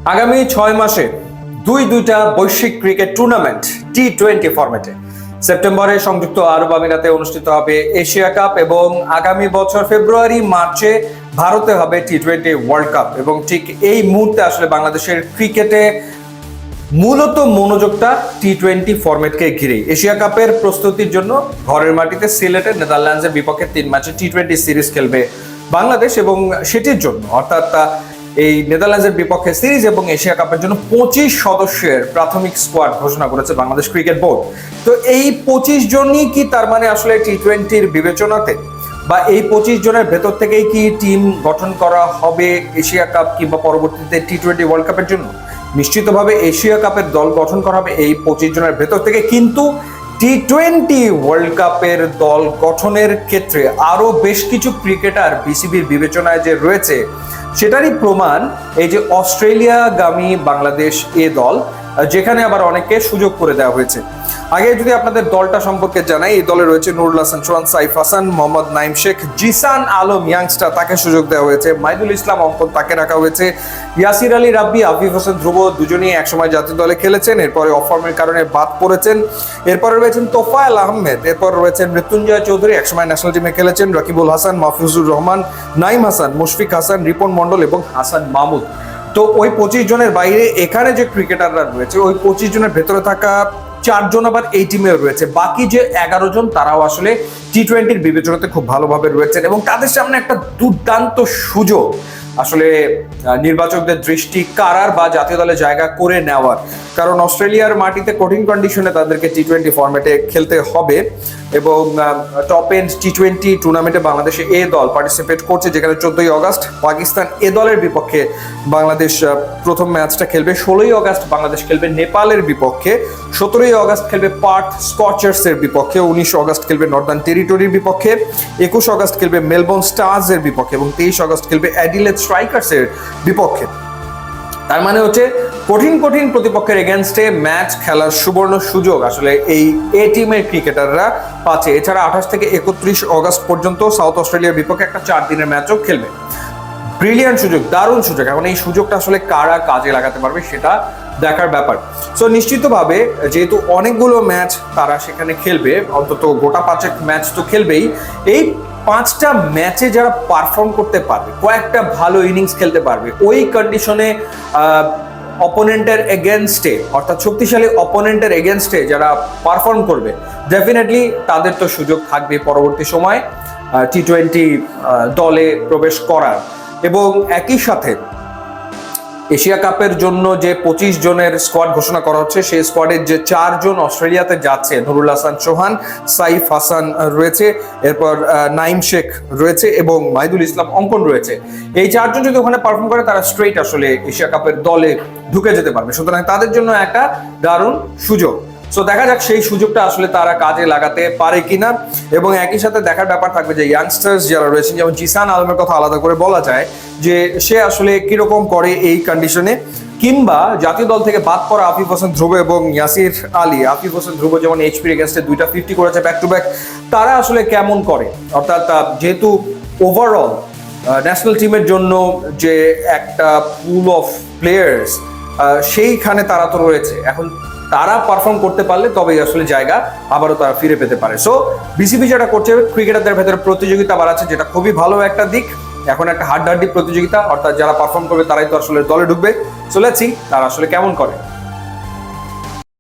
আগামী 6 মাসে দুইটা বৈশ্বিক ক্রিকেট টুর্নামেন্ট টি-20 ফরম্যাটে সেপ্টেম্বরে সংযুক্ত আরব আমিরাতে অনুষ্ঠিত হবে এশিয়া কাপ এবং আগামী বছর ফেব্রুয়ারি মার্চে ভারতে হবে টি-20 ওয়ার্ল্ড কাপ। এবং ঠিক এই মুহূর্তে আসলে বাংলাদেশের ক্রিকেটে মূলত মনোযোগটা টি-20 ফরম্যাটকে ঘিরে। এশিয়া কাপের প্রস্তুতির জন্য ঘরের মাটিতে সিলেটে নেদারল্যান্ডসের বিপক্ষে 3 ম্যাচে টি-20 সিরিজ খেলবে বাংলাদেশ এবং সেটির জন্য অর্থাৎ এই নেদারল্যান্ডসের বিপক্ষে সিরিজ এবং এশিয়া কাপের জন্য 25 সদস্যের প্রাথমিক স্কোয়াড ঘোষণা করেছে বাংলাদেশ ক্রিকেট বোর্ড। তো এই 25 জনই কি তার মানে আসলে টি-20 বিবেচনাতে, বা এই 25 জনের ভেতর থেকেই কি টিম গঠন করা হবে এশিয়া কাপ কিংবা পরবর্তীতে টি-20 ওয়ার্ল্ড কাপের জন্য? নিশ্চিতভাবে এশিয়া কাপের দল গঠন করা হবে এই 25 জনের ভেতর থেকে, কিন্তু টি-20 ওয়ার্ল্ড কাপের দল গঠনের ক্ষেত্রে আরো বেশ কিছু ক্রিকেটার বিসিবির বিবেচনায় যে রয়েছে সেটারই প্রমাণ এই যে অস্ট্রেলিয়াগামী বাংলাদেশ এ দল, যেখানে আবার অনেককে সুযোগ করে দেওয়া হয়েছে। আগে যদি আপনাদের দলটা সম্পর্কে জানাই, এই দলে রয়েছে নুরুল হাসান সোহান, সাইফ হাসান, মোহাম্মদ নাইম শেখ, জিসান আলম ইয়াংস্টার তাকে সুযোগ দেওয়া হয়েছে, মাইদুল ইসলাম অঙ্কন তাকে রাখা হয়েছে, ইয়াসির আলী রাব্বি, আফিফ হোসেন ধ্রুব দুজনেই একসময় জাতীয় দলে খেলেছেন, এরপরে অফর্মের কারণে বাদ পড়েছেন। এরপরে রয়েছেন তোফায়েল আহমেদ, এরপর রয়েছেন মৃত্যুঞ্জয় চৌধুরী, একসময় ন্যাশনাল টিমে খেলেছেন, রাকিবুল হাসান, মাহফুজুর রহমান, নাইম হাসান, মুশফিক হাসান, রিপন মন্ডল এবং হাসান মাহমুদ। তো ওই 25 জনের বাইরে এখানে যে ক্রিকেটাররা রয়েছে ওই 25 জনের ভেতরে থাকা 4 জন আবার এই টিমেও রয়েছে। বাকি যে 11 জন তারাও আসলে টি-20 বিবেচনাতে খুব ভালোভাবে রয়েছেন এবং তাদের সামনে একটা দুর্দান্ত সুযোগ আসলে নির্বাচকদের দৃষ্টি কাড়ার বা জাতীয় দলে জায়গা করে নেওয়ার। কারণ অস্ট্রেলিয়ার মাটিতে কঠিন কন্ডিশনে তাদেরকে টি-20 ফরম্যাটে খেলতে হবে এবং টপ এন্ড টি-20 টুর্নামেন্টে বাংলাদেশে এ দল পার্টিসিপেট করছে, যেখানে 14ই আগস্ট পাকিস্তান এ দলের বিপক্ষে বাংলাদেশ প্রথম ম্যাচটা খেলবে, 16ই আগস্ট বাংলাদেশ খেলবে নেপালের বিপক্ষে, 17ই আগস্ট খেলবে পার্থ স্কচার্সের বিপক্ষে, 19 আগস্ট খেলবে নর্দার্ন টেরিটরির বিপক্ষে, 21 আগস্ট খেলবে মেলবোর্ন স্টার্সের বিপক্ষে এবং 23 আগস্ট খেলবে অ্যাডিলেড স্ট্রাইকার্সের বিপক্ষে। তার মানে হচ্ছে কঠিন কঠিন প্রতিপক্ষের এগেনস্টে ম্যাচ খেলার সুবর্ণ সুযোগ আসলে এই এ টিমের ক্রিকেটাররা পাচ্ছে। এছাড়া 28 থেকে 31 আগস্ট পর্যন্ত সাউথ অস্ট্রেলিয়ার বিপক্ষে একটা 4 দিনের ম্যাচও খেলবে। ব্রিলিয়ান্ট সুযোগ, দারুণ সুযোগ। এখন এই সুযোগটা আসলে কারা কাজে লাগাতে পারবে সেটা দেখার ব্যাপার। সো নিশ্চিতভাবে যেহেতু অনেকগুলো ম্যাচ তারা সেখানে খেলবে, অন্তত গোটা 5 ম্যাচ তো খেলবেই, এই 5টা ম্যাচে যারা পারফর্ম করতে পারবে, কয়েকটা ভালো ইনিংস খেলতে পারবে, ওই কন্ডিশনে অপোনেন্টের এগেনস্টে অর্থাৎ শক্তিশালী অপোনেন্টের এগেনস্টে যারা পারফর্ম করবে, ডেফিনেটলি তাদের তো সুযোগ থাকবে পরবর্তী সময় টি-20 দলে প্রবেশ করার। এবং একই সাথে এশিয়া কাপের জন্য যে 25 জনের স্কোয়াড ঘোষণা করা হচ্ছে, সেই স্কোয়াডের যে 4 জন অস্ট্রেলিয়াতে যাচ্ছে, নুরুল হাসান সোহান, সাইফ হাসান রয়েছে, এরপর নাইম শেখ রয়েছে এবং মাইদুল ইসলাম অঙ্কন রয়েছে, এই 4 জন যদি ওখানে পারফর্ম করে তারা স্ট্রেইট আসলে এশিয়া কাপের দলে ঢুকে যেতে পারবে। সুতরাং তাদের জন্য একটা দারুণ সুযোগ। সো দেখা যাক সেই সুযোগটা আসলে তারা কাজে লাগাতে পারে কিনা। এবং একই সাথে দেখার ব্যাপার থাকবে যে ইয়াংস্টার্স যারা রয়েছেন, যেমন জিসান আলমের কথা আলাদা করে বলা যায় যে সে আসলে কিরকম করে এই কন্ডিশনে, কিংবা জাতীয় দল থেকে বাদ পড়া আফিফ হোসেন ধ্রুব এবং ইয়াসির আলী। আফিফ হোসেন ধ্রুব যেমন এইচপির এগেনস্টে 2টা 50 করেছে ব্যাক টু ব্যাক, তারা আসলে কেমন করে, অর্থাৎ যেহেতু ওভারঅল ন্যাশনাল টিমের জন্য যে একটা পুল অফ প্লেয়ার্স সেইখানে তারা তো রয়েছে, এখন তারা পারফর্ম করতে পারলে তবেই আসলে জায়গা আবারও তারা ফিরে পেতে পারে। সো বিসিবি যেটা করছে, ক্রিকেটারদের ভেতরে প্রতিযোগিতা বাড়াচ্ছে, যেটা খুবই ভালো একটা দিক। এখন একটা হাড্ডাহাড্ডি প্রতিযোগিতা, অর্থাৎ যারা পারফর্ম করবে তারাই তো আসলে দলে ঢুকবে। সো লেটস সি তারা আসলে কেমন করে।